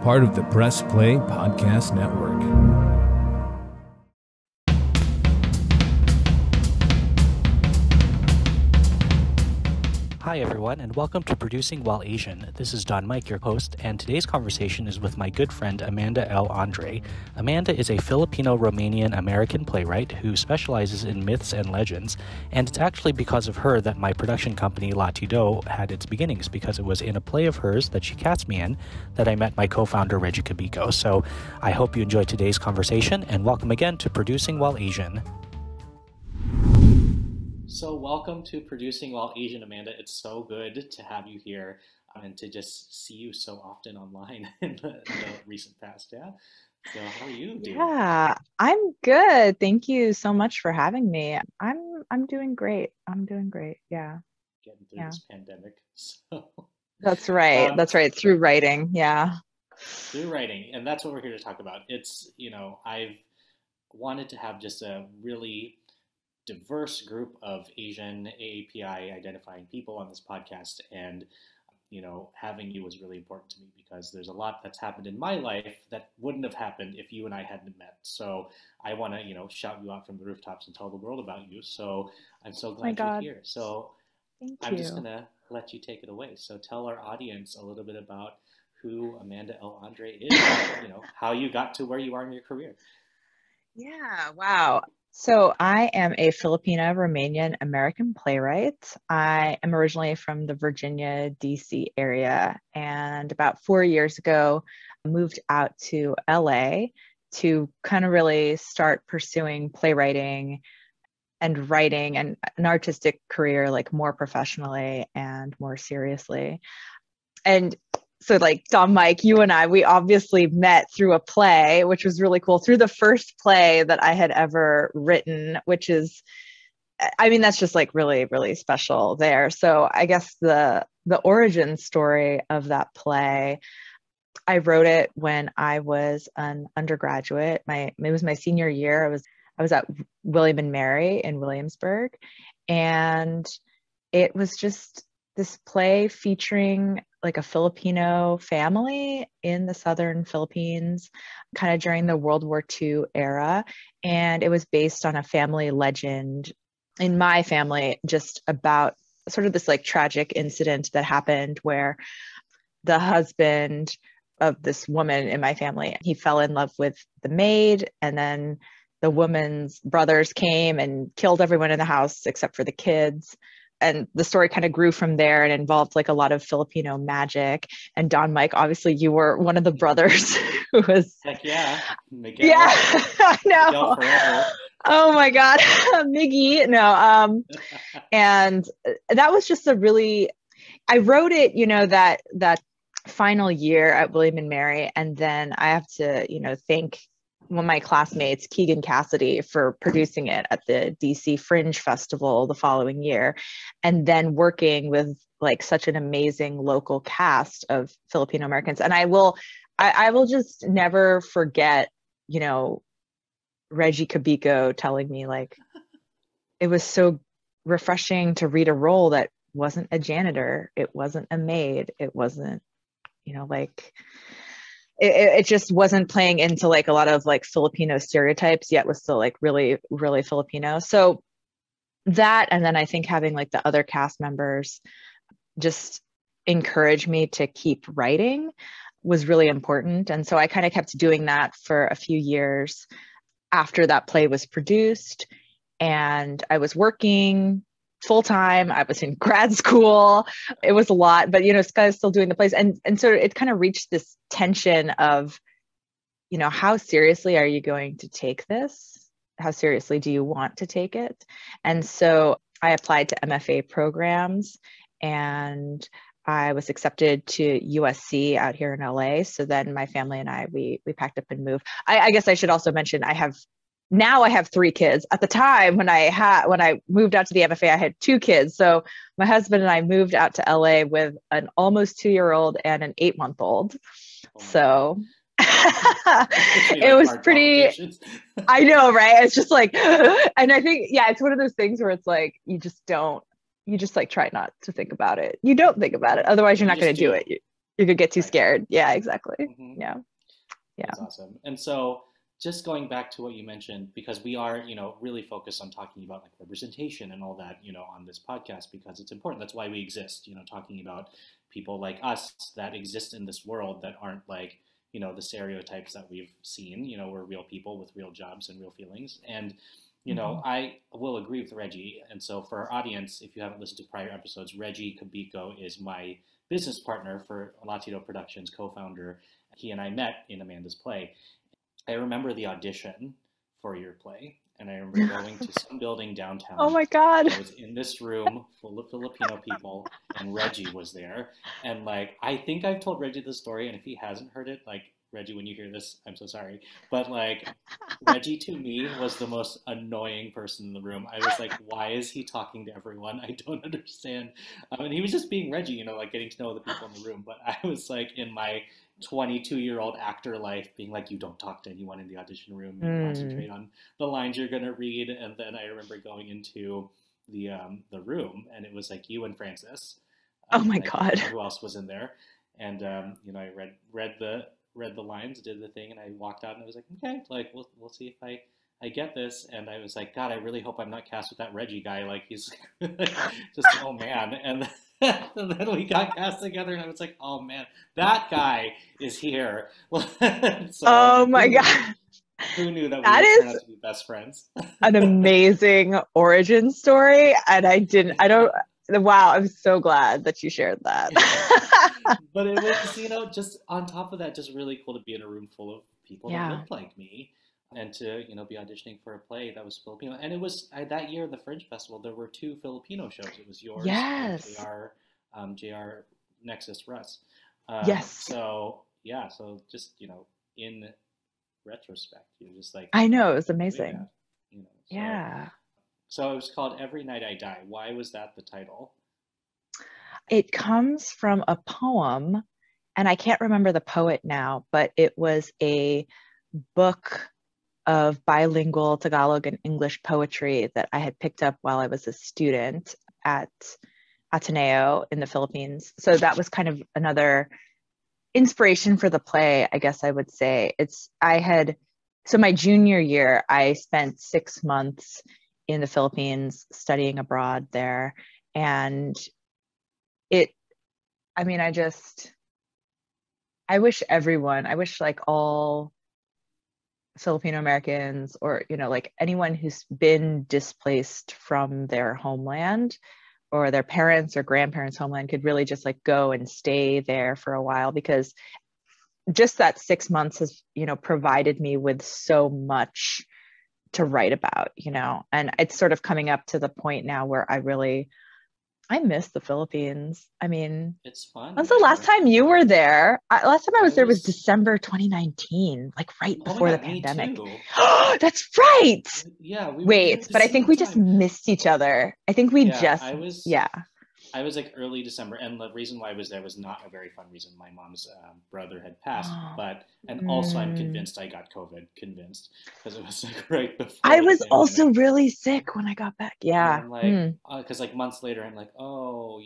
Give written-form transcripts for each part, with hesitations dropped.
part of the Press Play Podcast Network. Hi everyone, and welcome to Producing While Asian. This is Don Mike, your host, and today's conversation is with my good friend Amanda L. Andrei. Amanda is a Filipino-Romanian-American playwright who specializes in myths and legends, and it's actually because of her that my production company Latido had its beginnings, because it was in a play of hers that she cast me in that I met my co-founder Reggie Cabico. So I hope you enjoy today's conversation, and welcome again to Producing While Asian. So welcome to Producing While Asian, Amanda. It's so good to have you here and to just see you so often online in the recent past. Yeah. So how are you doing? Yeah, I'm good. Thank you so much for having me. I'm doing great. Yeah. Getting through this pandemic. So That's right. That's right. Through writing. Yeah. Through writing. And that's what we're here to talk about. It's, I've wanted to have just a really diverse group of Asian AAPI identifying people on this podcast, and having you was really important to me because there's a lot that's happened in my life that wouldn't have happened if you and I hadn't met. So I want to shout you out from the rooftops and tell the world about you. So I'm so glad you're here. So I'm just gonna let you take it away. So tell our audience a little bit about who Amanda L. Andrei is, how you got to where you are in your career. Yeah, wow. So I am a Filipino-Romanian American playwright. I am originally from the Virginia, DC area, and about 4 years ago, moved out to LA to kind of really start pursuing playwriting and writing and an artistic career, like more professionally and more seriously. And so like Don Mike, you and I, we obviously met through a play, which was really cool, through the first play that I had ever written, which is, that's just like really, really special there. So I guess the origin story of that play, I wrote it when I was an undergraduate. It was my senior year. I was at William and Mary in Williamsburg, and it was just this play featuring like a Filipino family in the southern Philippines, kind of during the World War II era. And it was based on a family legend in my family, just about sort of this like tragic incident that happened where the husband of this woman in my family, he fell in love with the maid, and then the woman's brothers came and killed everyone in the house except for the kids. And the story kind of grew from there and involved like a lot of Filipino magic. And Don Mike, obviously you were one of the brothers who was... Heck yeah. Miguel. Yeah, I know. Miguel forever. Oh my God. Miggy. No. And that was just I wrote it, that final year at William and Mary. And then I have to, thank one of my classmates, Keegan Cassidy, for producing it at the DC Fringe Festival the following year, and then working with like such an amazing local cast of Filipino Americans. And I will just never forget, Reggie Cabico telling me like, it was so refreshing to read a role that wasn't a janitor, it wasn't a maid, it wasn't, it just wasn't playing into like a lot of like Filipino stereotypes, yet was still like really, really Filipino. So that, and then I think having like the other cast members just encourage me to keep writing was really important. And so I kind of kept doing that for a few years after that play was produced. And I was working full-time. I was in grad school. It was a lot, but I was still doing the plays. And so it kind of reached this tension of, how seriously are you going to take this? How seriously do you want to take it? And so I applied to MFA programs, and I was accepted to USC out here in LA. So then my family and I, we packed up and moved. I guess I should also mention now I have 3 kids. At the time when I moved out to the MFA, I had 2 kids. So my husband and I moved out to LA with an almost 2-year-old and an 8-month-old. So it was pretty, I know, right? It's just like, and I think, yeah, it's one of those things where it's like, you just like try not to think about it. You don't think about it. Otherwise you're not going to do it. You could get too Right. scared. Yeah, exactly. Mm-hmm. Yeah. Yeah. That's awesome. And so just going back to what you mentioned, because we are, really focused on talking about like representation and all that, on this podcast because it's important. That's why we exist, talking about people like us that exist in this world that aren't like, the stereotypes that we've seen, we're real people with real jobs and real feelings. And, Mm-hmm. I will agree with Reggie. And so for our audience, if you haven't listened to prior episodes, Reggie Kabiko is my business partner for Latino Productions, co-founder. He and I met in Amanda's play. I remember the audition for your play, and I remember going to some building downtown. Oh my God. I was in this room full of Filipino people, and Reggie was there. And like, I think I've told Reggie this story, and if he hasn't heard it, like, Reggie, when you hear this, I'm so sorry. But like, Reggie to me was the most annoying person in the room. I was like, why is he talking to everyone? I don't understand. And he was just being Reggie, like getting to know the people in the room. But I was like in my 22-year-old actor life being like, you don't talk to anyone in the audition room, you concentrate on the lines you're going to read. And then I remember going into the room, and it was like you and Francis. Oh my I God. who else was in there? And I read the lines, did the thing, and I walked out, and I was like, okay, like we'll see if I get this. And I was like, God, I really hope I'm not cast with that Reggie guy. Like he's just, oh man. And then we got cast together, and I was like, oh man, that guy is here. So, oh my God. Who knew that we That would turn is out to be best friends? an amazing origin story. And wow, I'm so glad that you shared that. But it was, just on top of that, just really cool to be in a room full of people that Yeah. looked like me and to, be auditioning for a play that was Filipino. And it was that year, the Fringe Festival, there were 2 Filipino shows. It was yours and Yes. JR Nexus Russ. Yes. So, yeah, so just, in retrospect, you're just like, I know, it was way amazing. back, so, Yeah. So it was called Every Night I Die. Why was that the title? It comes from a poem, and I can't remember the poet now, but it was a book of bilingual Tagalog and English poetry that I had picked up while I was a student at Ateneo in the Philippines. So that was kind of another inspiration for the play, I guess I would say. So my junior year, I spent 6 months in the Philippines studying abroad there. And I wish like all Filipino Americans or, like anyone who's been displaced from their homeland or their parents or grandparents' homeland could really just like go and stay there for a while, because just that 6 months has, provided me with so much to write about, and it's sort of coming up to the point now where I miss the Philippines. I mean, It's fun. when's the last time you were there? Last time I was there was December 2019, like right before the pandemic. Oh, that's right. Yeah. Wait, but I think we just missed each other. I think we I was like early December, and the reason why I was there was not a very fun reason. My mom's brother had passed, and also I'm convinced I got COVID, because it was like right before. I was also really sick when I got back. Yeah. And I'm like, because like months later, I'm like, oh,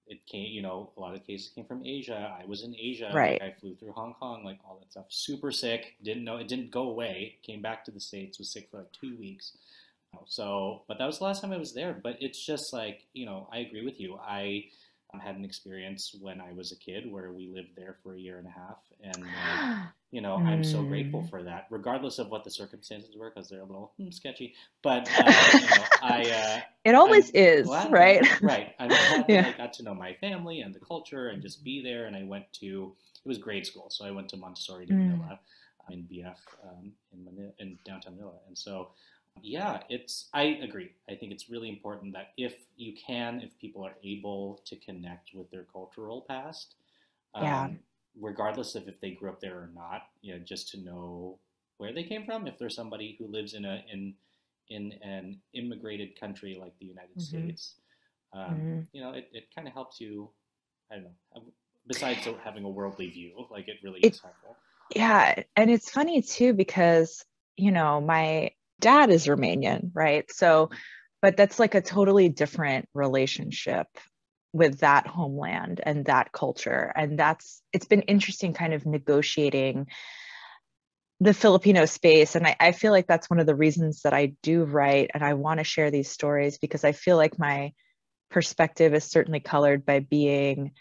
it came, a lot of cases came from Asia. I was in Asia. Right. Like I flew through Hong Kong, like all that stuff. Super sick. Didn't know, it didn't go away. Came back to the States, was sick for like 2 weeks. So, but that was the last time I was there. But it's just like, I agree with you. I had an experience when I was a kid where we lived there for 1.5 years. And, I'm so grateful for that, regardless of what the circumstances were, because they're a little sketchy. But, it always is, right? Right. I'm glad that I got to know my family and the culture and just be there. And I went to, it was grade school. So I went to Montessori de Manila in BF in downtown Manila. And so, yeah, I agree. I think it's really important that if people are able to connect with their cultural past, regardless of if they grew up there or not, just to know where they came from. If there's somebody who lives in an immigrated country like the United States, it kind of helps you, I don't know, besides having a worldly view, like it really is helpful. Yeah. And it's funny too, because, my dad is Romanian, right? So, but that's like a totally different relationship with that homeland and that culture. And it's been interesting kind of negotiating the Filipino space. And I feel like that's one of the reasons that I do write and I want to share these stories, because I feel like my perspective is certainly colored by being,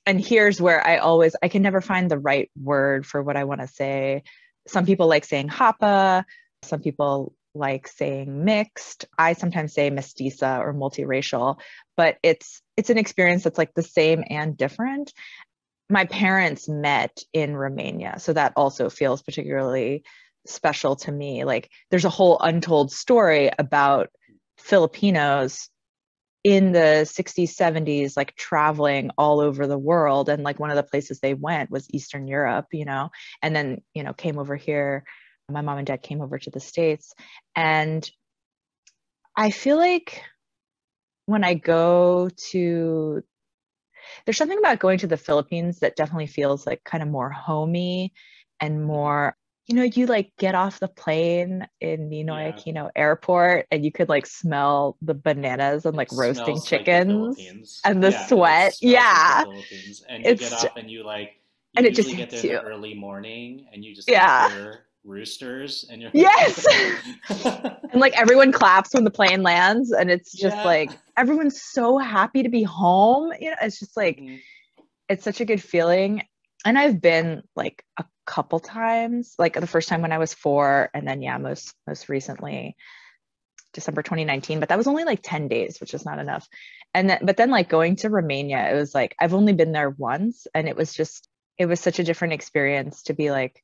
and here's where I can never find the right word for what I want to say. Some people like saying hapa, some people like saying mixed. I sometimes say mestiza or multiracial, but it's an experience that's like the same and different. My parents met in Romania, so that also feels particularly special to me. Like there's a whole untold story about Filipinos in the 60s, 70s, like traveling all over the world. And like one of the places they went was Eastern Europe, and then, came over here. My mom and dad came over to the States. And I feel like when I go to, there's something about going to the Philippines that definitely feels like kind of more homey and more, you like get off the plane in Ninoy Aquino Airport and you could like smell the bananas and like roasting chickens and the sweat. Yeah. Like the Philippines. And you get off and you and it usually just get there in the early morning and you just hear roosters and you're yes. And like everyone claps when the plane lands and it's just like everyone's so happy to be home. It's just like it's such a good feeling. And I've been like a couple times, like the first time when I was 4, and then most recently December 2019, but that was only like 10 days, which is not enough. But then like going to Romania, it was like I've only been there once, and it was such a different experience to be like,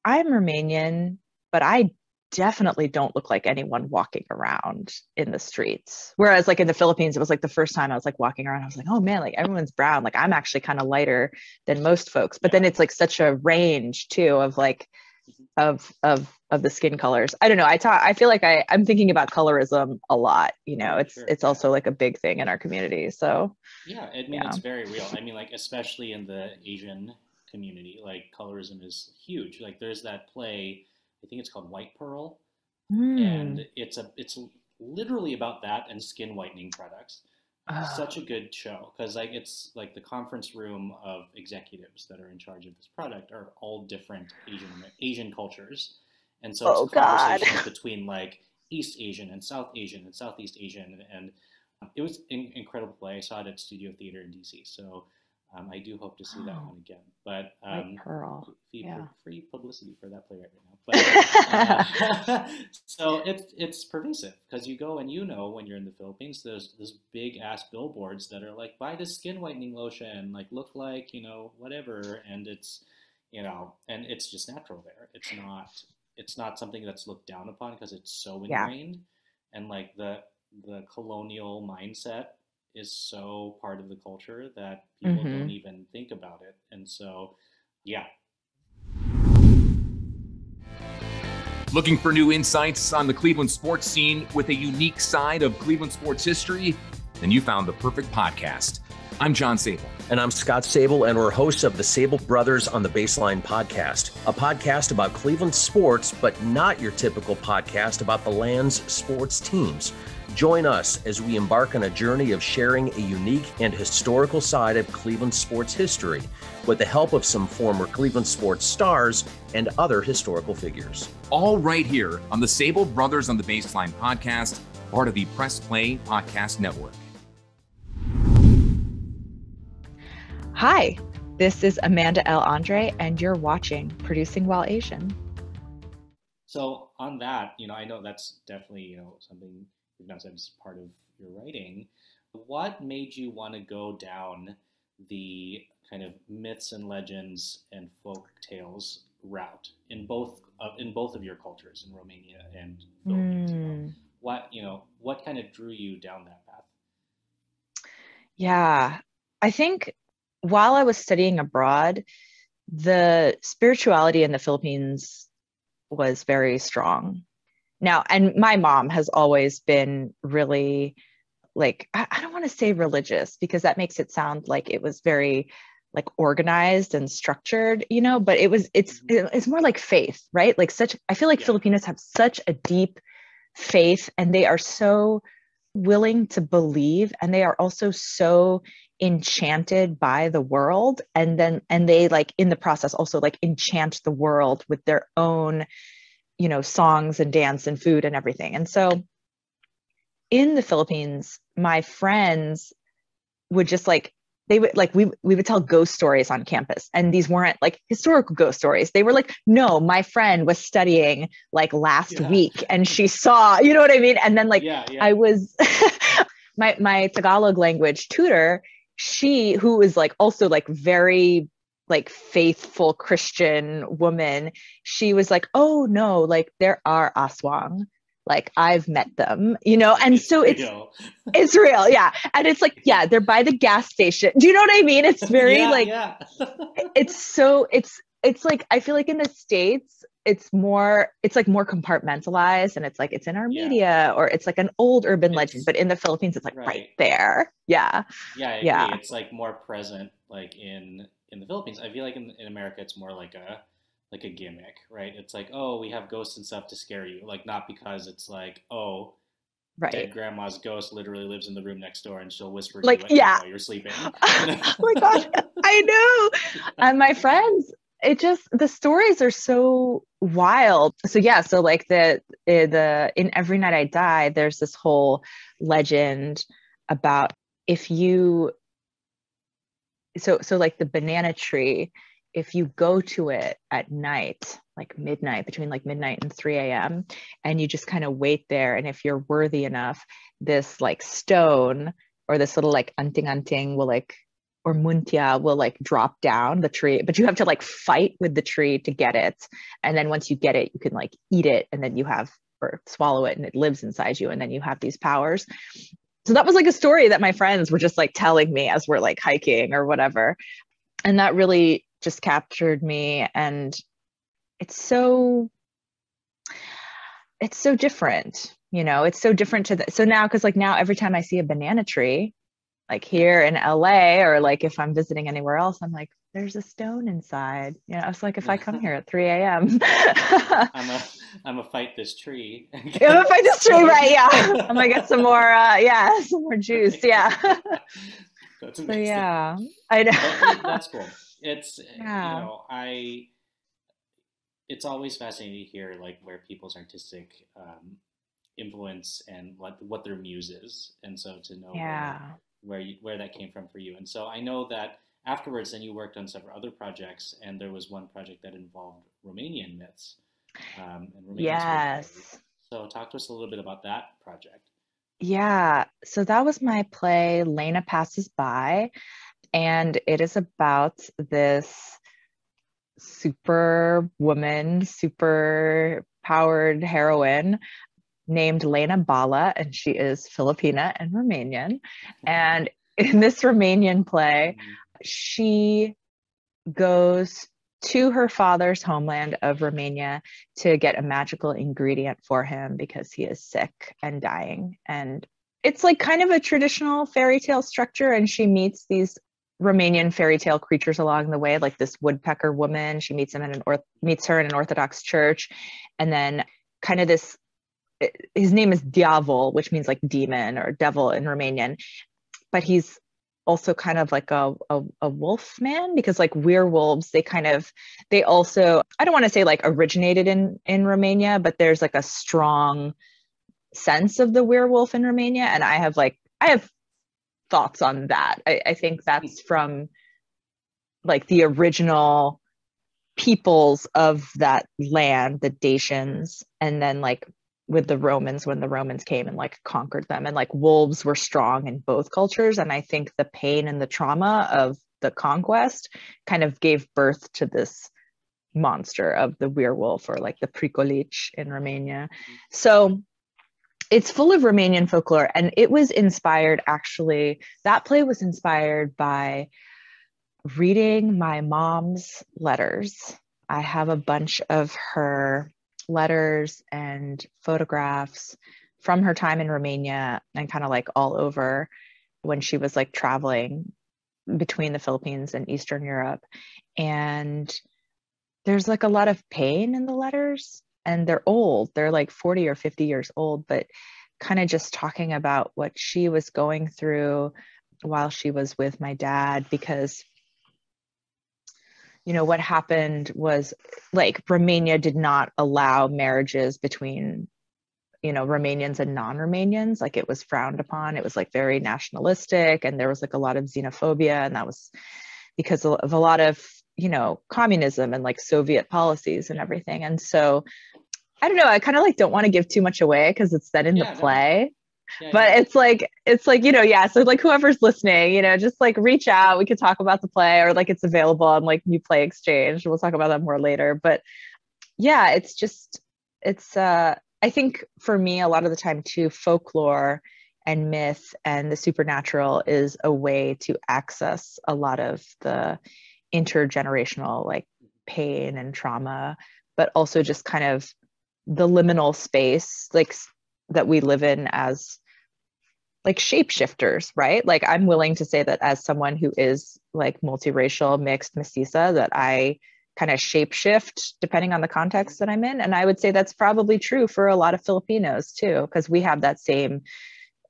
I'm Romanian, but I definitely don't look like anyone walking around in the streets. Whereas like in the Philippines, it was like the first time I was like walking around, I was like, oh man, like everyone's brown. Like I'm actually kind of lighter than most folks. But then it's like such a range too of like of the skin colors. I don't know. I feel like I'm thinking about colorism a lot. It's also like a big thing in our community. So it's very real. I mean, like especially in the Asian community, like colorism is huge. Like there's that play, I think it's called White Pearl, and it's literally about that and skin whitening products. Such a good show because like it's like the conference room of executives that are in charge of this product are all different Asian cultures, and so it's conversations between like East Asian and South Asian and Southeast Asian, and it was an incredible play. I saw it at Studio Theater in DC, so I do hope to see that one again. But free publicity for that play right now. But so it's pervasive because you go and when you're in the Philippines, there's big ass billboards that are like, buy this skin whitening lotion, like look like whatever, and it's and it's just natural there. It's not something that's looked down upon because it's so ingrained, and like the colonial mindset is so part of the culture that people don't even think about it. And so, Looking for new insights on the Cleveland sports scene with a unique side of Cleveland sports history? Then you found the perfect podcast. I'm John Sable. And I'm Scott Sable, and we're hosts of the Sable Brothers on the Baseline podcast, a podcast about Cleveland sports, but not your typical podcast about the land's sports teams. Join us as we embark on a journey of sharing a unique and historical side of Cleveland sports history with the help of some former Cleveland sports stars and other historical figures. All right here on the Sable Brothers on the Baseline podcast, part of the Press Play Podcast Network. Hi, this is Amanda L. Andrei, and you're watching Producing While Asian. So on that, I know that's definitely, something you've now said is part of your writing. What made you want to go down the kind of myths and legends and folk tales route in both of your cultures, in Romania and Philippines? What kind of drew you down that path? Yeah, I think while I was studying abroad, the spirituality in the Philippines was very strong. Now, and my mom has always been really like, I don't want to say religious because that makes it sound like it was very like organized and structured, but it's more like faith, right? Like I feel like Filipinos have such a deep faith, and they are so willing to believe, and they are also so enchanted by the world, and they like in the process also like enchant the world with their own, you know, songs and dance and food and everything. And so in the Philippines, my friends would just like, they would like, we would tell ghost stories on campus, and these weren't like historical ghost stories. They were like, no, my friend was studying like last week and she saw, you know what I mean? And then like I was my Tagalog language tutor, she, who is like also like very like faithful Christian woman, she was like, oh no, like there are aswang, like I've met them, you know. And it's so real. It's real, yeah. And it's like, yeah, they're by the gas station, do you know what I mean? It's very it's so it's like, I feel like in the States it's like more compartmentalized, and it's like it's in our media, or it's like an old urban legend, but in the Philippines it's like right there. I agree. It's like more present, like in the Philippines. I feel like in America it's more like a gimmick, right? It's like, oh, we have ghosts and stuff to scare you, like not because it's like, oh, dead grandma's ghost literally lives in the room next door and she'll whisper to you at night while you're sleeping. Oh my god, I know. And my friends, the stories are so wild. So so like the in Every Night I Die, there's this whole legend about if you so like the banana tree, if you go to it at night, like midnight, between like midnight and 3 a.m., and you just kind of wait there, and if you're worthy enough, this like stone or this little like anting will like, or muntia will like drop down the tree, but you have to like fight with the tree to get it. And then once you get it, you can like eat it, and then you have, or swallow it, and it lives inside you, and then you have these powers. So that was like a story that my friends were just like telling me as we're like hiking or whatever. And that really just captured me. And it's so different, you know, it's so different so now, because like now every time I see a banana tree, like here in LA, or like if I'm visiting anywhere else, I'm like, there's a stone inside. You know, I was like, if I come here at 3 a.m. I'm a fight this tree. I'm gonna fight this tree, right? Yeah. I'm gonna get some more some more juice. Yeah. That's amazing. So, yeah, I know. That's cool. It's you know, it's always fascinating to hear like where people's artistic influence and what their muse is, and so to know where that came from for you. And so I know that afterwards then you worked on several other projects, and there was one project that involved Romanian myths and Romanian stories. So talk to us a little bit about that project. Yeah, so that was my play Lena Passes By, and it is about this super woman, super powered heroine named Lena Bala, and she is Filipina and Romanian. And in this Romanian play, she goes to her father's homeland of Romania to get a magical ingredient for him because he is sick and dying. And it's like kind of a traditional fairy tale structure, and she meets these Romanian fairy tale creatures along the way, like this woodpecker woman. She meets her in an Orthodox church, and then kind of this, his name is Diavol, which means like demon or devil in Romanian, but he's also kind of like a wolf man, because like werewolves, they also, I don't want to say like originated in Romania, but there's like a strong sense of the werewolf in Romania. And I have thoughts on that. I think that's from like the original peoples of that land, the Dacians, and then like with the Romans, when the Romans came and like conquered them, and like wolves were strong in both cultures. And I think the pain and the trauma of the conquest kind of gave birth to this monster of the werewolf, or like the pricolici in Romania. So it's full of Romanian folklore, and it was inspired, actually, that play was inspired by reading my mom's letters. I have a bunch of her letters and photographs from her time in Romania and kind of like all over when she was like traveling between the Philippines and Eastern Europe. And there's like a lot of pain in the letters, and they're old. They're like 40 or 50 years old, but kind of just talking about what she was going through while she was with my dad, because what happened was, like, Romania did not allow marriages between, Romanians and non-Romanians. Like, it was frowned upon. It was like very nationalistic, and there was like a lot of xenophobia, and that was because of a lot of, communism and like Soviet policies and everything. And so I don't know, I kind of like don't want to give too much away because it's said in the play. But it's like, so like whoever's listening, just like reach out. We could talk about the play, or like it's available on like New Play Exchange. We'll talk about that more later. But yeah, I think for me, a lot of the time too, folklore and myth and the supernatural is a way to access a lot of the intergenerational like pain and trauma, but also just kind of the liminal space like that we live in as like shapeshifters, right? Like, I'm willing to say that as someone who is like multiracial, mixed, mestiza, that I kind of shapeshift depending on the context that I'm in. And I would say that's probably true for a lot of Filipinos too, because we have that same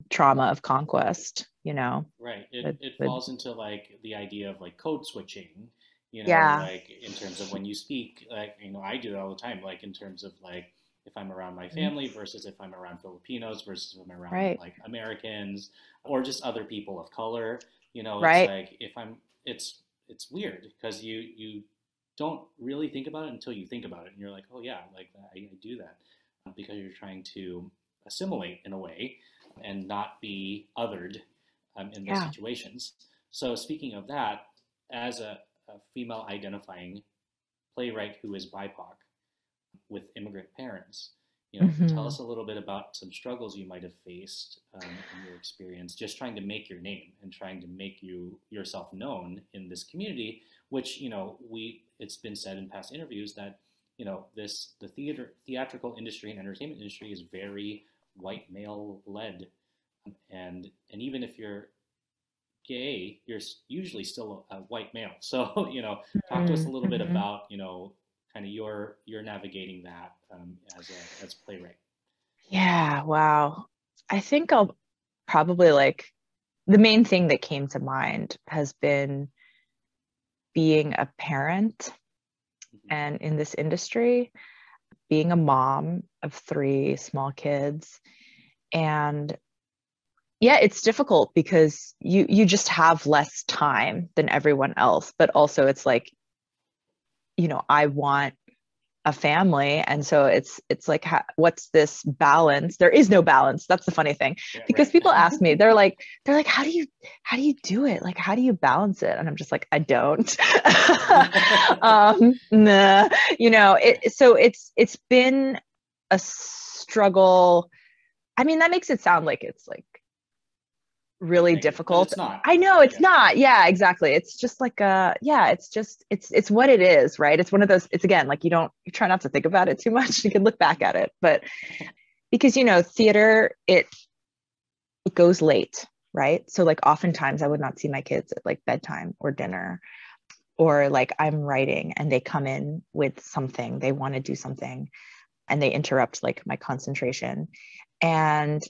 trauma of conquest, Right. It falls into like the idea of like code switching, Yeah. like in terms of when you speak, like, I do it all the time, like in terms of like, if I'm around my family versus if I'm around Filipinos versus if I'm around like Americans or just other people of color, it's like it's weird because you don't really think about it until you think about it, and you're like, oh yeah, like I do that because you're trying to assimilate in a way and not be othered in those situations. So speaking of that, as a female identifying playwright who is BIPOC, with immigrant parents, tell us a little bit about some struggles you might have faced in your experience, just trying to make your name and trying to make yourself known in this community, which, it's been said in past interviews that, the theatrical industry and entertainment industry is very white male led. And even if you're gay, you're usually still a white male. So, talk to us a little bit about, kind of you're navigating that as a playwright. Yeah, wow. I think I'll probably like the main thing that came to mind has been being a parent and in this industry, being a mom of 3 small kids. And yeah, it's difficult because you just have less time than everyone else, but also it's like, I want a family, and so it's like, what's this balance? There is no balance. That's the funny thing, because people ask me, they're like how do you do it, like how do you balance it? And I'm just like, I don't. Nah. So it's been a struggle. I mean, that makes it sound like it's like really difficult. It's not. I know it's not. Yeah, exactly. It's just like it's what it is, right? It's one of those, it's again, like you try not to think about it too much. You can look back at it, but because theater, it goes late, right? So like oftentimes I would not see my kids at like bedtime or dinner, or like I'm writing and they come in with something, they want to do something and they interrupt like my concentration. And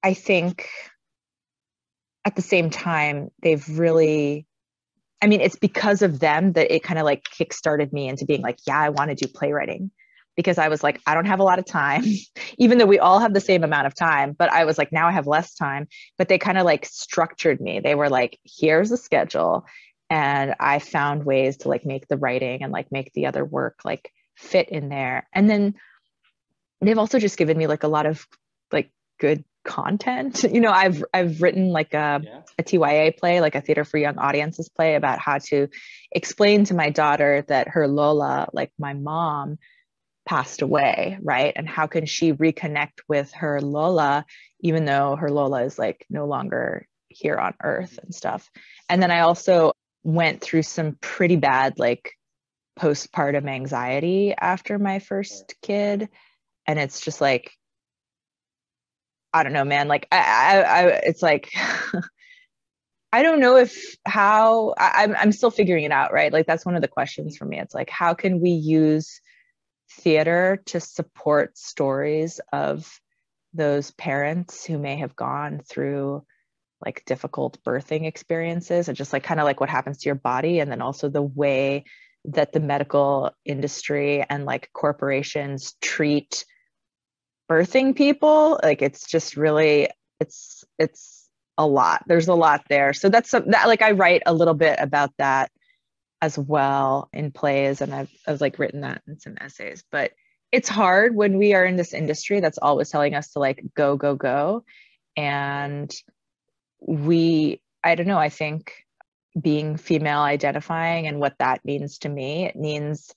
I think at the same time, they've really, it's because of them that it kind of like kickstarted me into being like, yeah, I want to do playwriting, because I was like, I don't have a lot of time, even though we all have the same amount of time, but I was like, now I have less time. But they kind of like structured me. They were like, here's the schedule. And I found ways to like make the writing and like make the other work like fit in there. And then they've also just given me like a lot of like good content. I've written like a TYA play, like a theater for young audiences play, about how to explain to my daughter that her Lola, like my mom, passed away, right? And how can she reconnect with her Lola, even though her Lola is like no longer here on earth and stuff. And then I also went through some pretty bad like postpartum anxiety after my first kid. And it's just like, I don't know, man. Like it's like, I don't know I'm still figuring it out, right? Like that's one of the questions for me. It's like, how can we use theater to support stories of those parents who may have gone through like difficult birthing experiences, and just like kind of like what happens to your body, and then also the way that the medical industry and like corporations treat birthing people. Like it's just really, it's a lot. There's a lot there. So that's that, like I write a little bit about that as well in plays, and I've like written that in some essays. But it's hard when we are in this industry that's always telling us to like go, go, go. And I don't know, I think being female identifying and what that means to me, it means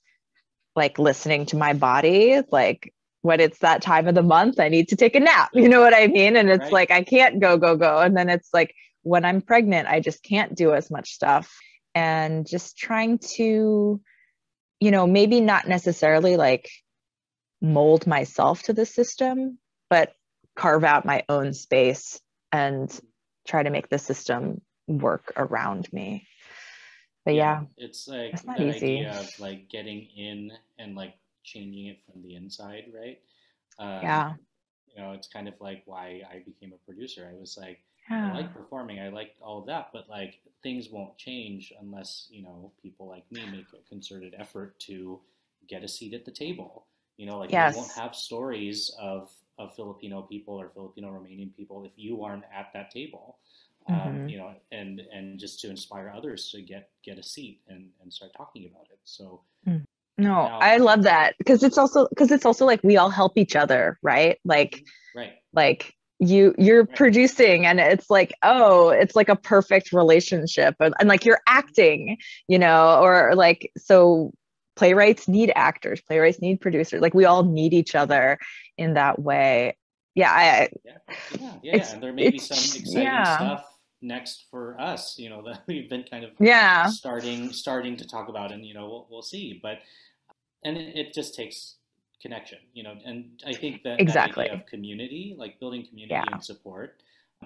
like listening to my body, like when it's that time of the month, I need to take a nap. You know what I mean? And it's like, I can't go, go, go. And then it's like, when I'm pregnant, I just can't do as much stuff. And just trying to, you know, maybe not necessarily like mold myself to the system, but carve out my own space and try to make the system work around me. But yeah, it's like it's not that easy. idea of like getting in and like changing it from the inside, right? Yeah. You know, it's kind of like why I became a producer. I was like, Yeah. I like performing, I like all of that, but like things won't change unless, you know, people like me make a concerted effort to get a seat at the table. You know, like Yes. we won't have stories of Filipino people or Filipino Romanian people if you aren't at that table. You know, and just to inspire others to get a seat and start talking about it. So no, now, I love that because it's also like we all help each other, right? Like, like you're producing, and it's like, oh, it's like a perfect relationship, and like you're acting, you know, or like, so playwrights need actors, playwrights need producers, like we all need each other in that way. Yeah. And there may be some exciting stuff next for us, you know, that we've been kind of starting to talk about, and you know, we'll see. But and it just takes connection, you know, and I think that that idea of community, like building community and support,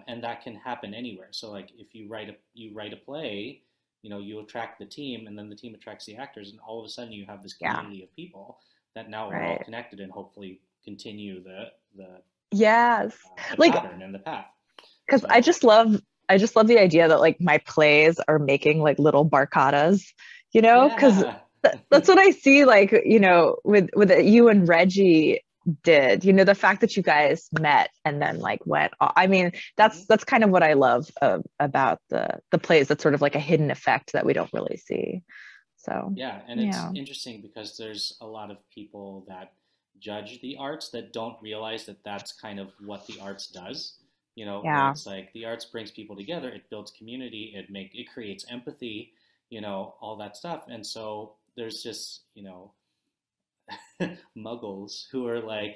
and that can happen anywhere. So like if you write a play, you know, you attract the team, and then the team attracts the actors, and all of a sudden you have this community of people that now are all connected and hopefully continue the like pattern and the path. Because I just love the idea that like my plays are making like little barcadas, you know, because that's what I see, like, you know, with you and Reggie did, you know, the fact that you guys met and then like went off. I mean, that's kind of what I love about the plays. That's sort of like a hidden effect that we don't really see. So it's interesting because there's a lot of people that judge the arts that don't realize that that's kind of what the arts does. You know, it's like the arts brings people together, it builds community, it creates empathy, you know, all that stuff. And so there's just, you know, muggles who are like,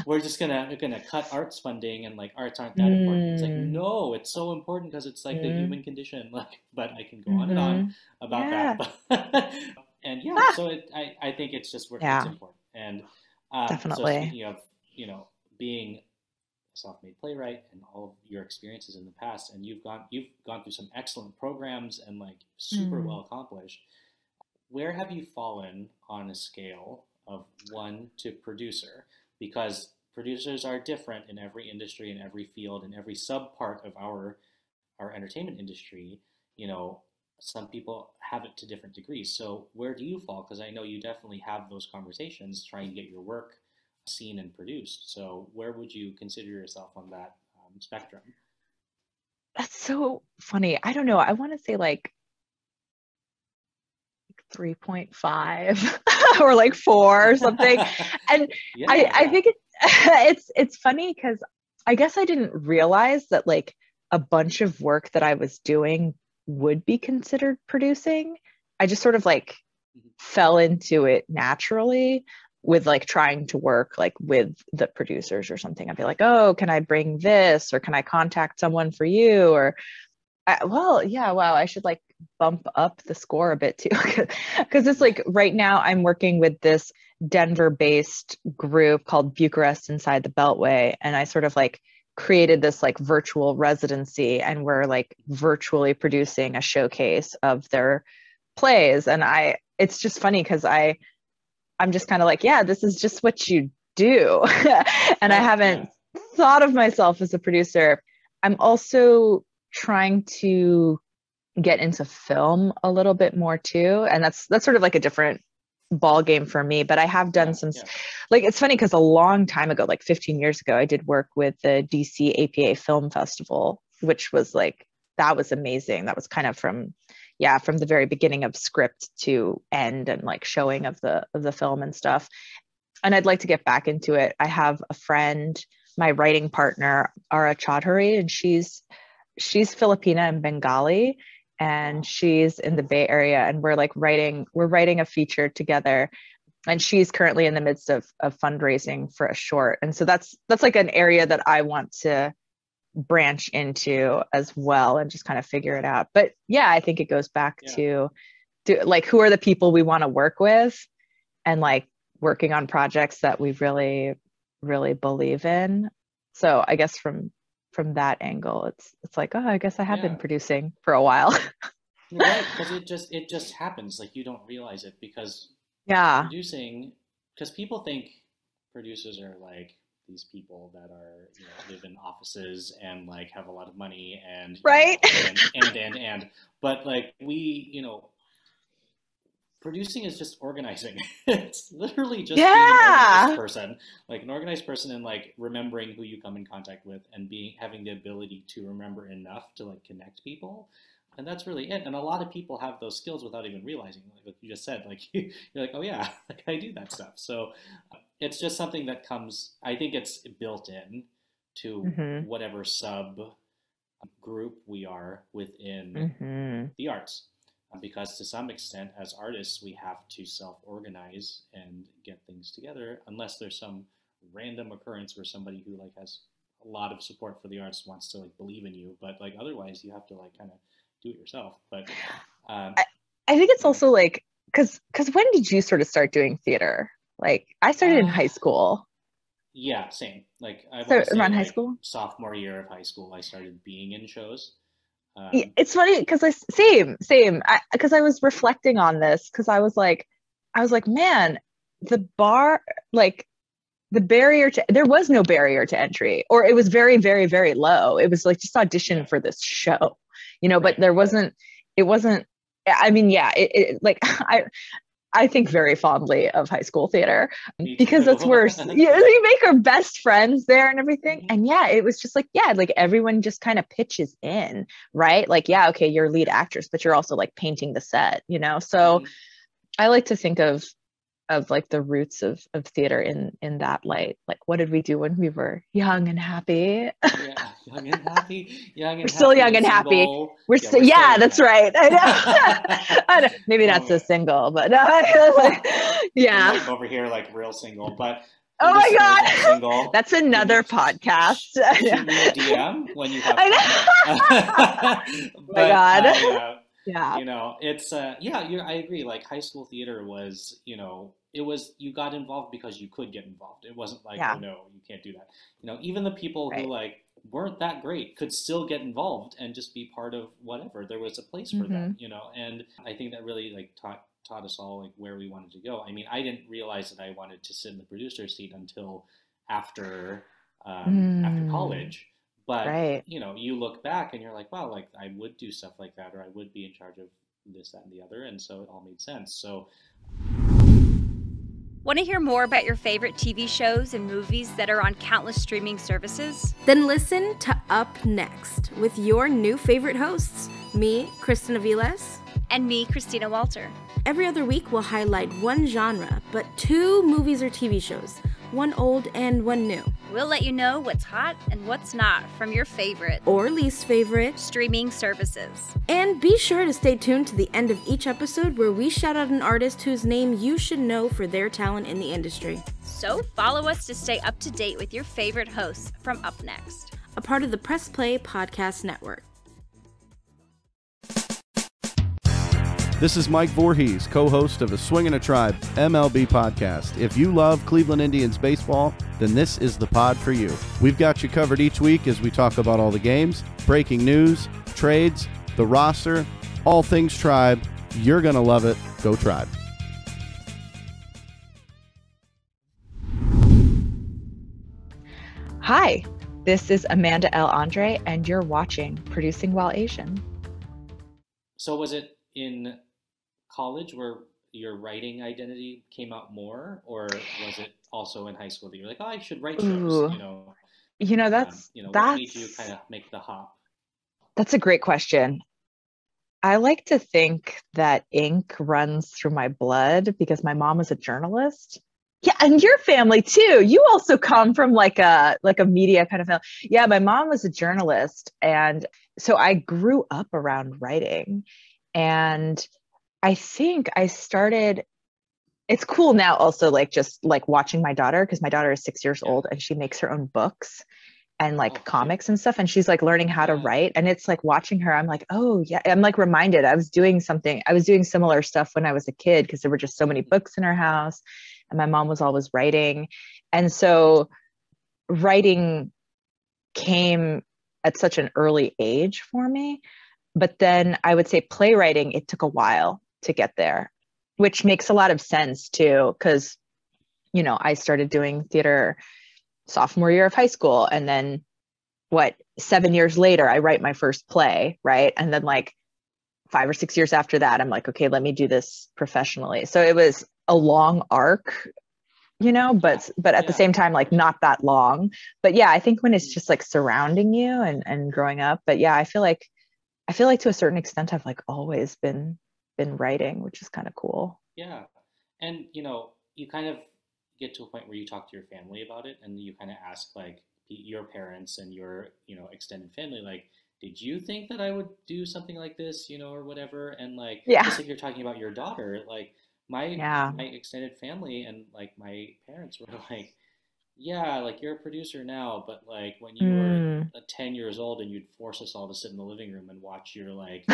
we're just gonna cut arts funding, and like arts aren't that important. It's like, no, it's so important because it's like the human condition. Like, but I can go on and on about that. And so I think it's just it's important. And definitely. So speaking of, you know, being a self-made playwright and all of your experiences in the past, and you've gone through some excellent programs and like super well accomplished. Where have you fallen on a scale of 1 to producer? Because producers are different in every industry, in every field, in every sub part of our entertainment industry. You know, some people have it to different degrees. So where do you fall? Because I know you definitely have those conversations trying to get your work seen and produced. So where would you consider yourself on that spectrum? That's so funny. I don't know. I want to say like 3.5 or like 4 or something. And I think it's funny because I guess I didn't realize that like a bunch of work that I was doing would be considered producing. I just sort of like fell into it naturally with like trying to work like with the producers or something. I'd be like, oh, can I bring this, or can I contact someone for you? Or I should like bump up the score a bit too, because it's like right now I'm working with this Denver-based group called Bucharest Inside the Beltway, and I sort of like created this like virtual residency, and we're like virtually producing a showcase of their plays. And it's just funny because I'm just kind of like, this is just what you do. And I haven't thought of myself as a producer. I'm also trying to get into film a little bit more too. And that's sort of like a different ball game for me, but I have done like, it's funny because a long time ago, like 15 years ago, I did work with the DC APA Film Festival, which was like, that was amazing. That was kind of from the very beginning of script to end and like showing of the film and stuff. And I'd like to get back into it. I have a friend, my writing partner, Ara Chaudhary, and she's Filipina and Bengali, and she's in the Bay Area, and we're writing a feature together, and she's currently in the midst of fundraising for a short. And so that's like an area that I want to branch into as well and just kind of figure it out. But yeah, I think it goes back to like, who are the people we want to work with, and like working on projects that we really, really believe in. So I guess from that angle, it's like, oh, I guess I have been producing for a while. Right, because it just happens. Like, you don't realize it because producing, because people think producers are like these people that are, live in offices and like have a lot of money and right and but like producing is just organizing. It's literally just being an organized person, and like remembering who you come in contact with, and having the ability to remember enough to like connect people. And that's really it. And a lot of people have those skills without even realizing, like you just said, like you're like, oh yeah, like I do that stuff. So it's just something that comes, I think it's built in to whatever sub group we are within the arts. Because to some extent, as artists, we have to self-organize and get things together, unless there's some random occurrence where somebody who like has a lot of support for the arts wants to like believe in you. But like otherwise, you have to like kind of do it yourself. But I think it's also like, because when did you sort of start doing theater? Like I started in high school. Yeah, same. Like I was around high school, sophomore year of high school, I started being in shows. It's funny because because I was reflecting on this, because I was like, man, the bar, like the barrier to, there was no barrier to entry, or it was very, very, very low. It was like, just audition for this show, but it wasn't, I mean, like I think very fondly of high school theater because that's where you make our best friends there and everything. And it was just like, like everyone just kind of pitches in, right? Like, okay, you're lead actress, but you're also like painting the set, So I like to think of like the roots of theater in that light. Like, what did we do when we were young and happy? Young and happy. We're still young and happy. We're still, that's right. I know. Maybe not so single, but like over here, like real single, but. Oh my God, that's another podcast. Shoot me a DM when you have. I know. Oh my God. It's I agree. Like high school theater was, it was, you got involved because you could get involved. It wasn't like, oh no, you can't do that. Even the people who like weren't that great could still get involved and just be part of whatever. There was a place for them, and I think that really like taught us all like where we wanted to go. I mean, I didn't realize that I wanted to sit in the producer's seat until after college. But, you look back and you're like, wow, like I would do stuff like that, or I would be in charge of this, that, and the other. And so it all made sense. So. Want to hear more about your favorite TV shows and movies that are on countless streaming services? Then listen to Up Next with your new favorite hosts, me, Kristen Aviles. And me, Christina Walter. Every other week, we'll highlight one genre, but 2 movies or TV shows, one old and one new. We'll let you know what's hot and what's not from your favorite or least favorite streaming services. And be sure to stay tuned to the end of each episode where we shout out an artist whose name you should know for their talent in the industry. So follow us to stay up to date with your favorite hosts from Up Next, a part of the Press Play Podcast Network. This is Mike Voorhees, co-host of the Swingin' a Tribe MLB podcast. If you love Cleveland Indians baseball, then this is the pod for you. We've got you covered each week as we talk about all the games, breaking news, trades, the roster, all things Tribe. You're going to love it. Go Tribe. Hi, this is Amanda L. Andrei, and you're watching Producing While Asian. So was it in college where your writing identity came out more, or was it also in high school that you're like, oh, I should write shows, Ooh, what made you kind of make the hop? That's a great question. I like to think that ink runs through my blood because my mom was a journalist. Yeah, and your family too. You also come from like a media kind of family. Yeah, my mom was a journalist, and so I grew up around writing. And I think I started, it's cool now also, like just like watching my daughter, because my daughter is 6 years old and she makes her own books and like comics and stuff, and she's like learning how to write, and it's like watching her, I'm like, oh yeah, I'm like reminded I was doing similar stuff when I was a kid, because there were just so many books in our house and my mom was always writing. And so writing came at such an early age for me. But then I would say playwriting, it took a while to get there, which makes a lot of sense too, because I started doing theater sophomore year of high school, and then 7 years later I write my first play, right? And then like 5 or 6 years after that, I'm like, okay, let me do this professionally. So it was a long arc, but at the same time, like not that long. But yeah, I think when it's just like surrounding you and growing up. But yeah, I feel like to a certain extent I've like always been writing, which is kind of cool. Yeah. And you kind of get to a point where you talk to your family about it, and you kind of ask like your parents and your extended family, like, did you think that I would do something like this, or whatever? And like, just like you're talking about your daughter, like my extended family and like my parents were like, yeah, like you're a producer now, but like when you were 10 years old and you'd force us all to sit in the living room and watch your like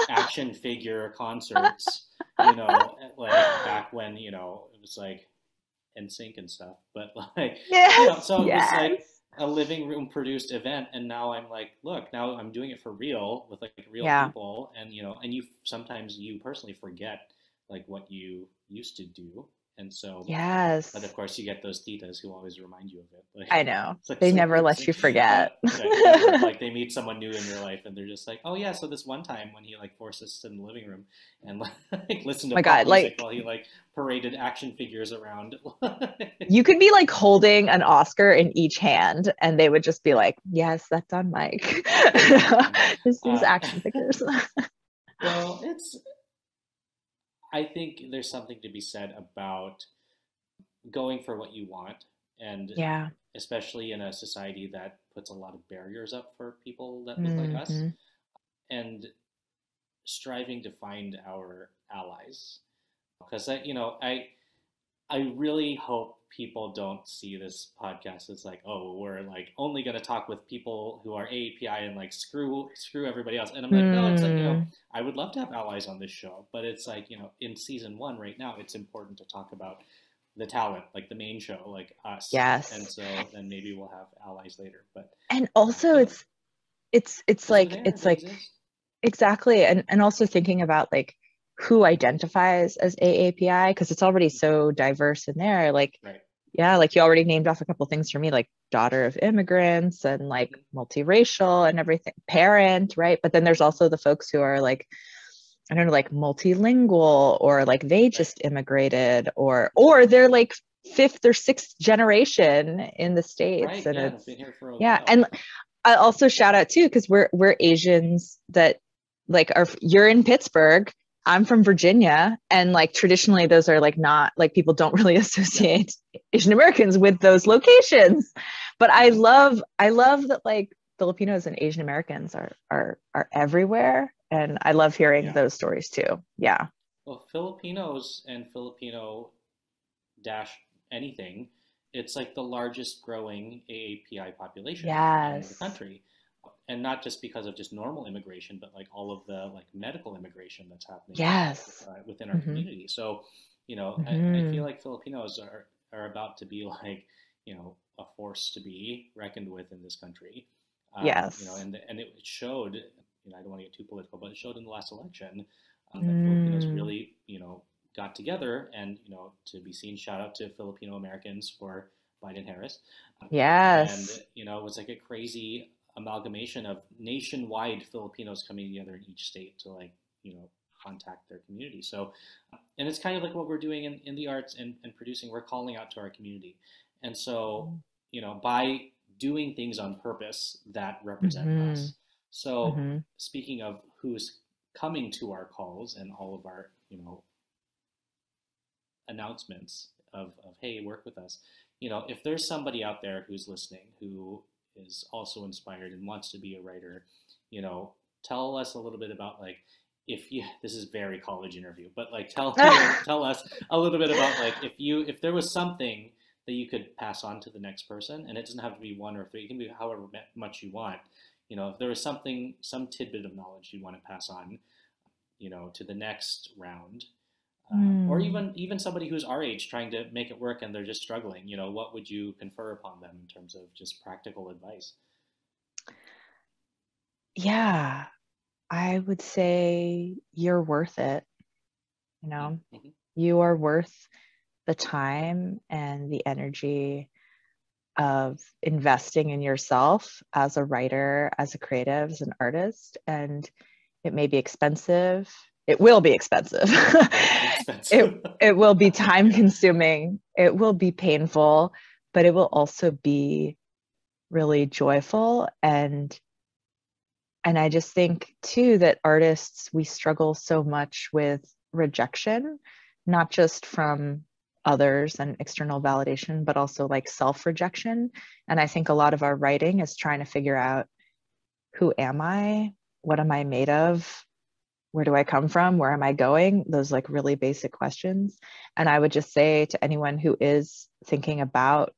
action figure concerts, like back when, it was like NSYNC and stuff, but like, so it was like a living room produced event. And now I'm like, look, now I'm doing it for real with like real people. And, and sometimes you personally forget like what you used to do. And so, but of course you get those titas who always remind you of it. Like, I know. Like, they never let you forget. Like they meet someone new in your life and they're just like, oh yeah, so this one time when he like forced us to sit in the living room and like listen to pop music while he like paraded action figures around. You could be like holding an Oscar in each hand and they would just be like, yes, that's on Mike. These action figures. Well, I think there's something to be said about going for what you want, and especially in a society that puts a lot of barriers up for people that look like us, and striving to find our allies. Because I really hope people don't see this podcast as like, oh, we're like only going to talk with people who are AAPI and like screw everybody else. And I'm like, no, it's like, I would love to have allies on this show, but it's like, in season 1 right now, it's important to talk about the talent, like the main show, like us. Yes. And so then maybe we'll have allies later. But and also it's like exactly. And also thinking about like who identifies as AAPI, because it's already so diverse in there. Like, like you already named off a couple of things for me, like daughter of immigrants and like multiracial and everything, parent, right? But then there's also the folks who are like, I don't know, like multilingual, or like they just immigrated, or they're like 5th or 6th generation in the States. And it's been here for a while. And I also shout out too, because we're Asians that like you're in Pittsburgh, I'm from Virginia, and like traditionally those are like not like, people don't really associate Asian Americans with those locations. But I love that like Filipinos and Asian Americans are everywhere, and I love hearing those stories too. Yeah. Well, Filipinos and Filipino anything, it's like the largest growing AAPI population in the country. And not just because of just normal immigration, but like all of the like medical immigration that's happening within our community. So, I feel like Filipinos are about to be like, a force to be reckoned with in this country. And it showed, I don't want to get too political, but it showed in the last election that Filipinos really, got together and, to be seen. Shout out to Filipino Americans for Biden-Harris. Yes. And, you know, it was like a crazy amalgamation of nationwide Filipinos coming together in each state to, like, you know, contact their community. So, and it's kind of like what we're doing in the arts and producing, we're calling out to our community. And so, you know, by doing things on purpose that represent us. So speaking of who's coming to our calls and all of our, you know, announcements of hey, work with us, you know, if there's somebody out there who's listening who is also inspired and wants to be a writer, you know, tell us a little bit about, like, if you, this is very college interview, but like tell us a little bit about, like, if there was something that you could pass on to the next person, and it doesn't have to be 1 or 3, it can be however much you want. You know, if there was something, some tidbit of knowledge you want to pass on, you know, to the next round, or even somebody who's our age trying to make it work and they're just struggling, you know, what would you confer upon them in terms of just practical advice? Yeah, I would say you're worth it. You know, you are worth the time and the energy of investing in yourself as a writer, as a creative, as an artist. And it may be expensive. It will be expensive. It will be time consuming. It will be painful, but it will also be really joyful. And I just think too that artists, we struggle so much with rejection, not just from others and external validation, but also like self-rejection. And I think a lot of our writing is trying to figure out, who am I? What am I made of? Where do I come from? Where am I going? Those like really basic questions. And I would just say to anyone who is thinking about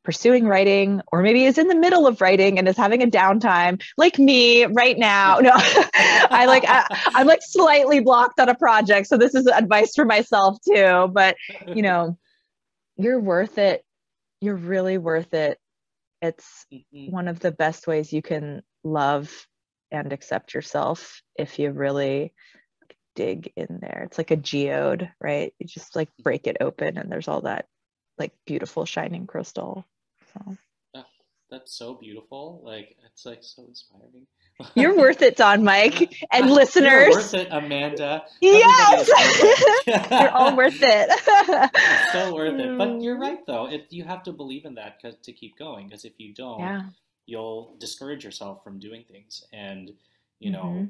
pursuing writing, or maybe is in the middle of writing and is having a downtime, like me right now. No, I'm like slightly blocked on a project. So this is advice for myself too, but you know, you're worth it. You're really worth it. It's one of the best ways you can love and accept yourself if you really dig in there. It's like a geode, right? You just like break it open and there's all that like beautiful shining crystal. So. That's so beautiful. Like, it's like so inspiring. You're worth it, Don Mike, and listeners. You're worth it, Amanda. Yes, you're all worth it. It's so worth it. But you're right, though. You have to believe in that to keep going. Because if you don't, you'll discourage yourself from doing things. And you know,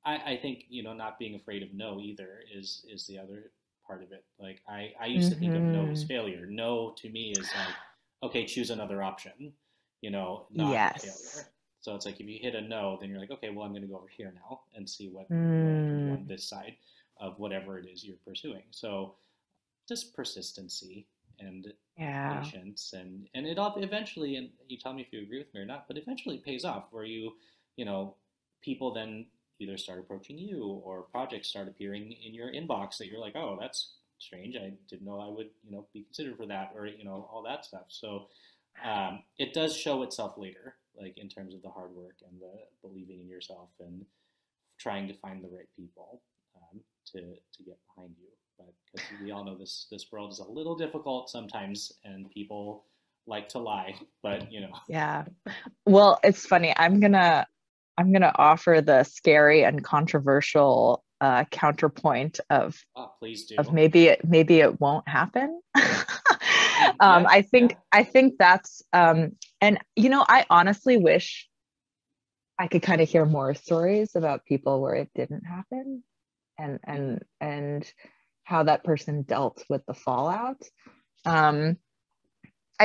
I think, you know, not being afraid of no either is the other part of it. Like I used to think of no as failure. No to me is like, okay, choose another option. You know, not failure. So it's like, if you hit a no, then you're like, okay, well, I'm going to go over here now and see what I can do on this side of whatever it is you're pursuing. So just persistency and patience, and it all eventually, and you tell me if you agree with me or not, but eventually it pays off, where you know, people then either start approaching you or projects start appearing in your inbox that you're like, oh, that's strange. I didn't know I would, you know, be considered for that, or, you know, all that stuff. So it does show itself later, like in terms of the hard work and the believing in yourself and trying to find the right people to get behind you. But because we all know this world is a little difficult sometimes, and people like to lie, but you know. Yeah. Well, it's funny. I'm gonna offer the scary and controversial counterpoint of please do. Of maybe it won't happen. I think that's and you know, I honestly wish I could kind of hear more stories about people where it didn't happen, and how that person dealt with the fallout. I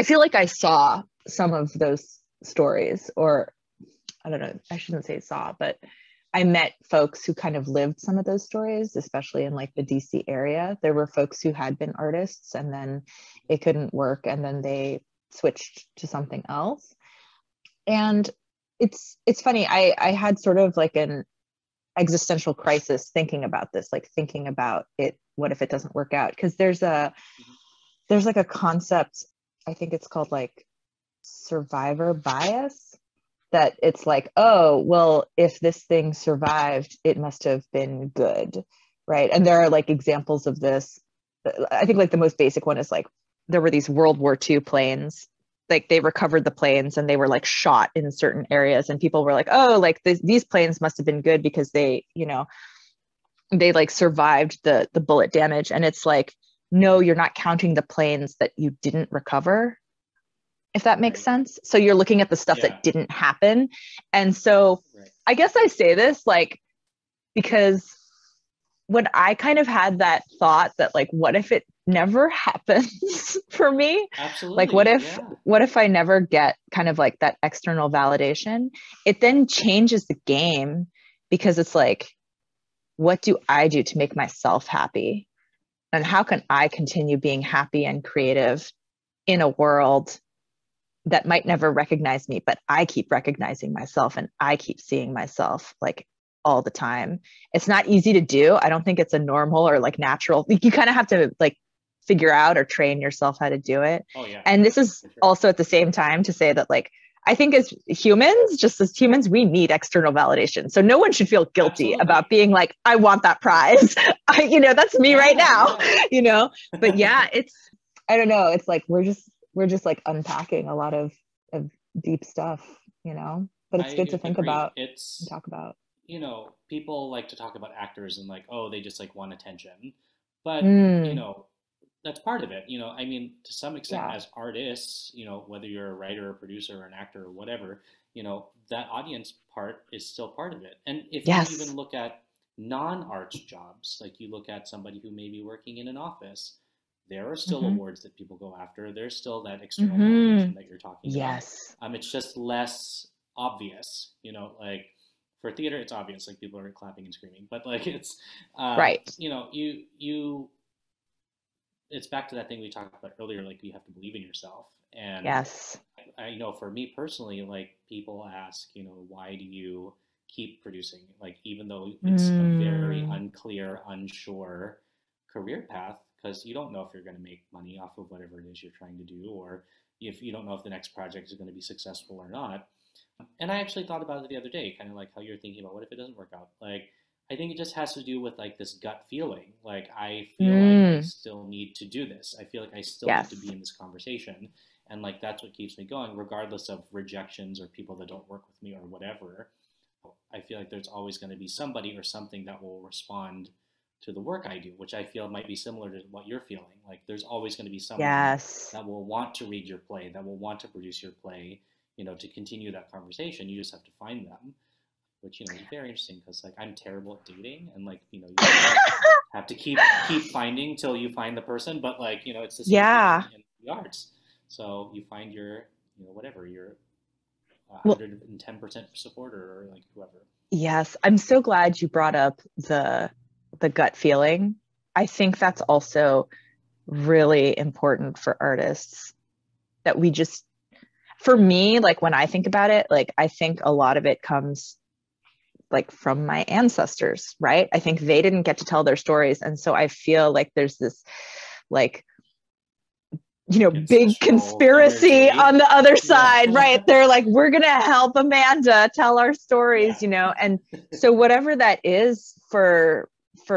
feel like I saw some of those stories, or I don't know, I shouldn't say saw, but I met folks who kind of lived some of those stories, especially in like the DC area. There were folks who had been artists and then it couldn't work, and then they switched to something else. And it's funny, I had sort of like an existential crisis thinking about this, like thinking about it, what if it doesn't work out? Because there's like a concept, I think it's called like survivor bias, that it's like, oh, well, if this thing survived, it must have been good, right? And there are like examples of this. I think like the most basic one is like there were these World War II planes. Like they recovered the planes and they were like shot in certain areas, and people were like, oh, like these planes must have been good because they, you know, they like survived the bullet damage. And it's like, no, you're not counting the planes that you didn't recover, if that makes sense. So you're looking at the stuff that didn't happen. And so I guess I say this like, because when I kind of had that thought that like, what if it never happens for me? Absolutely. Like, what if I never get kind of like that external validation? It then changes the game, because it's like, what do I do to make myself happy? And how can I continue being happy and creative in a world that might never recognize me, but I keep recognizing myself and I keep seeing myself like all the time. It's not easy to do. I don't think it's a normal or like natural. You kind of have to like figure out or train yourself how to do it. Oh, yeah. And this is also at the same time to say that like, I think as humans, we need external validation. So no one should feel guilty about being like, I want that prize. You know, that's me right now, you know, but yeah, I don't know. It's like, we're just like unpacking a lot of deep stuff, you know, but it's good to think about and talk about. You know, people like to talk about actors and like, oh, they just like want attention, but you know, that's part of it. You know, I mean, to some extent as artists, you know, whether you're a writer or producer or an actor or whatever, you know, that audience part is still part of it. And if you even look at non-arts jobs, like you look at somebody who may be working in an office, there are still awards that people go after. There's still that external validation that you're talking about. It's just less obvious, you know, like for theater, it's obvious, like people are clapping and screaming, but like it's, you know, it's back to that thing we talked about earlier, like you have to believe in yourself. And I know for me personally, like people ask, you know, why do you keep producing? Like, even though it's a very unclear, unsure career path, because you don't know if you're going to make money off of whatever it is you're trying to do, or if you don't know if the next project is going to be successful or not. And I actually thought about it the other day, kind of like how you're thinking about what if it doesn't work out? Like, I think it just has to do with like this gut feeling. Like, I feel like I still need to do this. I feel like I still need to be in this conversation. And like, that's what keeps me going, regardless of rejections or people that don't work with me or whatever. I feel like there's always going to be somebody or something that will respond to the work I do, which I feel might be similar to what you're feeling. Like, there's always going to be someone that will want to read your play, that will want to produce your play, you know, to continue that conversation. You just have to find them, which, you know, is very interesting, because like I'm terrible at dating, and like, you know, you have to keep finding till you find the person. But like, you know, it's the same thing in the arts. So you find your, you know, whatever, your 110% supporter, or like whoever. Yes, I'm so glad you brought up the gut feeling. I think that's also really important for artists, that we just, for me, like when I think about it, like I think a lot of it comes like from my ancestors, right? I think they didn't get to tell their stories. And so I feel like there's this like, you know, big conspiracy on the other side, right? They're like, we're going to help Amanda tell our stories, you know? And so whatever that is for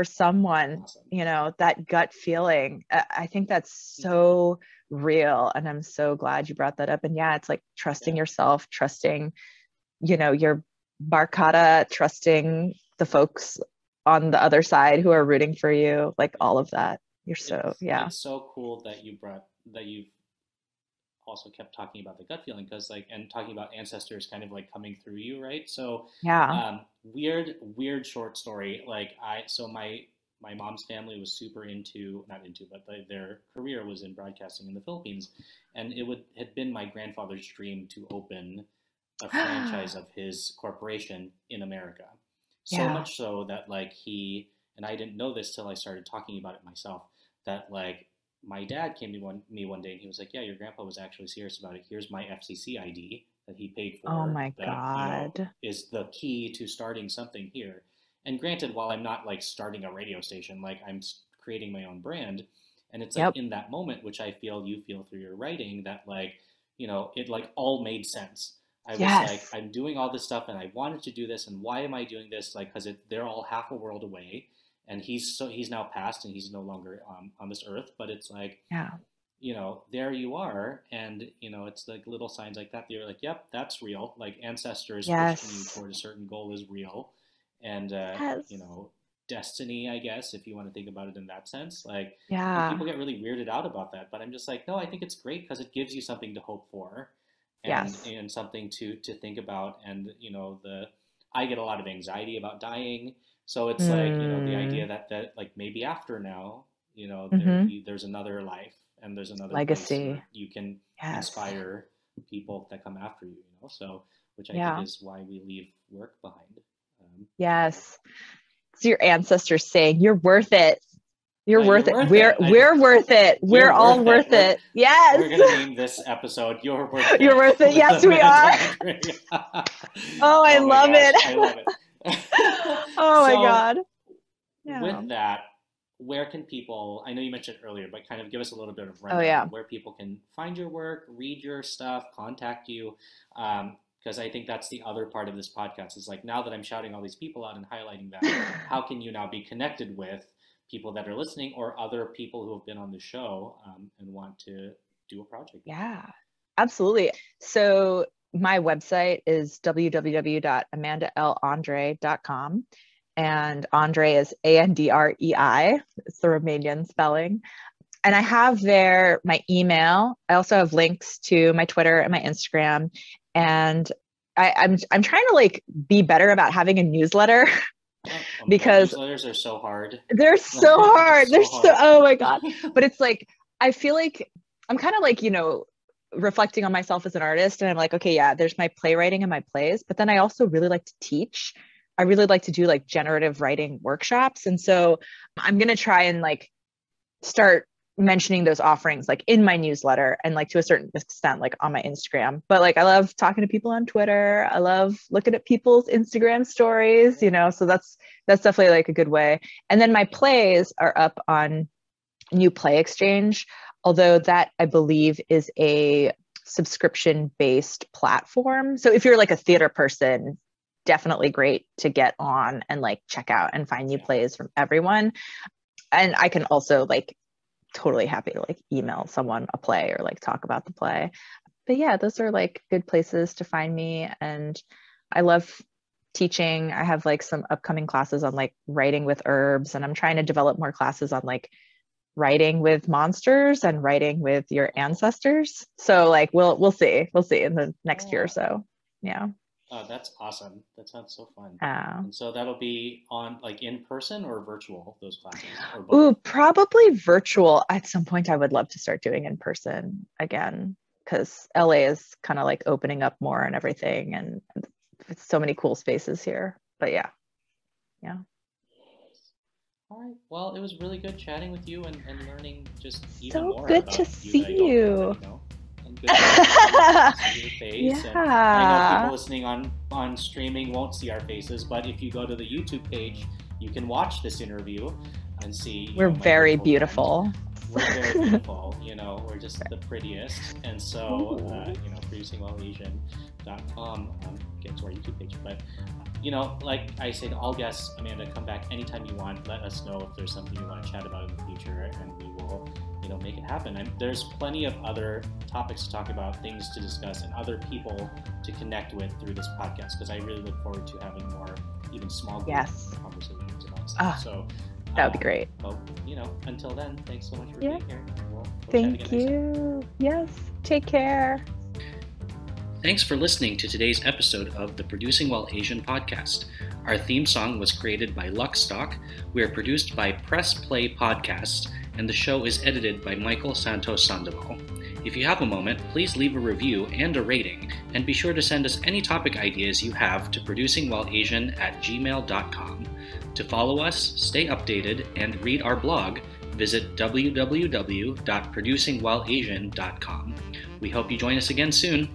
someone, you know, that gut feeling, I think that's so real. And I'm so glad you brought that up. And yeah, it's like trusting yourself, trusting, you know, your barcata, trusting the folks on the other side who are rooting for you, like all of that. It's so cool that you've also kept talking about the gut feeling, because like, and talking about ancestors kind of like coming through you, right? So weird short story. Like my mom's family was super but their career was in broadcasting in the Philippines, and had been my grandfather's dream to open a franchise of his corporation in America. So much so that like and I didn't know this till I started talking about it myself, that like my dad came to me one day and he was like, yeah, your grandpa was actually serious about it. Here's my FCC ID that he paid for. Oh my God. You know, is the key to starting something here. And granted, while I'm not like starting a radio station, like I'm creating my own brand. And it's like in that moment, which I feel you feel through your writing, that like, you know, it like all made sense. I was like, I'm doing all this stuff and I wanted to do this. And why am I doing this? Like, because they're all half a world away. And he's now passed and he's no longer on this earth. But it's like, there you are. And, it's like little signs like that. You're like, yep, that's real. Like ancestors Yes. pushing you toward a certain goal is real. And, Yes. destiny, I guess, if you want to think about it in that sense. Like, and Yeah. people get really weirded out about that. But I'm just like, no, I think it's great because it gives you something to hope for. Yes. And something to think about. And, I get a lot of anxiety about dying. So it's like, the idea that like maybe after now, there's another life and there's another place Legacy. where you can Yes. inspire people that come after you, so, which I Yeah. think is why we leave work behind. Yes. It's your ancestors saying, you're worth it. You're Yeah, worth you're it. worth We're it. we're worth it. We're You're all worth worth it. it. Yes. We're going to name this episode, You're Worth It. You're worth it. with Yes, we Amanda are. and Andrei. Oh, I my love gosh, it. I love it. Oh my So, God. Yeah. With that, where can people, I know you mentioned earlier, but kind of give us a little bit of rundown yeah. where people can find your work, read your stuff, contact you. Because I think that's the other part of this podcast is like, now that I'm shouting all these people out and highlighting that, how can you now be connected with people that are listening or other people who have been on the show and want to do a project? Yeah, absolutely. So my website is www.amandalandrei.com. And Andrei is Andrei. It's the Romanian spelling. And I have there my email. I also have links to my Twitter and my Instagram. And I'm trying to like be better about having a newsletter because newsletters are so hard. They're so hard. So They're hard. so, oh my God. But it's like, I feel like I'm kind of like, reflecting on myself as an artist. And I'm like, okay, yeah, there's my playwriting and my plays. But then I also really like to teach. I really like to do like generative writing workshops. And so I'm going to try and like start mentioning those offerings like in my newsletter and like to a certain extent like on my Instagram. But like I love talking to people on Twitter. I love looking at people's Instagram stories, so that's definitely like a good way. And then my plays are up on New Play Exchange, although that I believe is a subscription-based platform. So if you're like a theater person, definitely great to get on and like check out and find new plays from everyone. And I can also like totally happy to like email someone a play or like talk about the play. But yeah, those are like good places to find me. And I love teaching. I have like some upcoming classes on like writing with herbs, and I'm trying to develop more classes on like writing with monsters and writing with your ancestors. So like we'll see in the next year or so. Yeah. Oh, that's awesome. That sounds so fun. And so that'll be on like in person or virtual, those classes? Or both? Ooh, probably virtual. At some point I would love to start doing in person again, because LA is kind of like opening up more and everything, and it's so many cool spaces here. But yeah. All right. Well, it was really good chatting with you and learning just even So more good about to you see that I don't you. already know. And good to see your face. And I know Yeah. people listening on streaming won't see our faces, but if you go to the YouTube page, you can watch this interview and see. We're my very beautiful beautiful. friend. We're very beautiful. We're just the prettiest. And so, producingwellasian.com, get to our YouTube page. But like I say to all guests, Amanda, come back anytime you want. Let us know if there's something you want to chat about in the future, and we will, make it happen. And there's plenty of other topics to talk about, things to discuss, and other people to connect with through this podcast, because I really look forward to having more, even small group conversations about stuff. So that would be great. But, until then, thanks so much for being here. We'll chat Thank again next time. you. Yes. Take care. Thanks for listening to today's episode of the Producing While Asian podcast. Our theme song was created by Luckstock. We are produced by Press Play Podcast, and the show is edited by Michael Santos Sandoval. If you have a moment, please leave a review and a rating, and be sure to send us any topic ideas you have to producingwhileasian@gmail.com. To follow us, stay updated, and read our blog, visit www.producingwhileasian.com. We hope you join us again soon.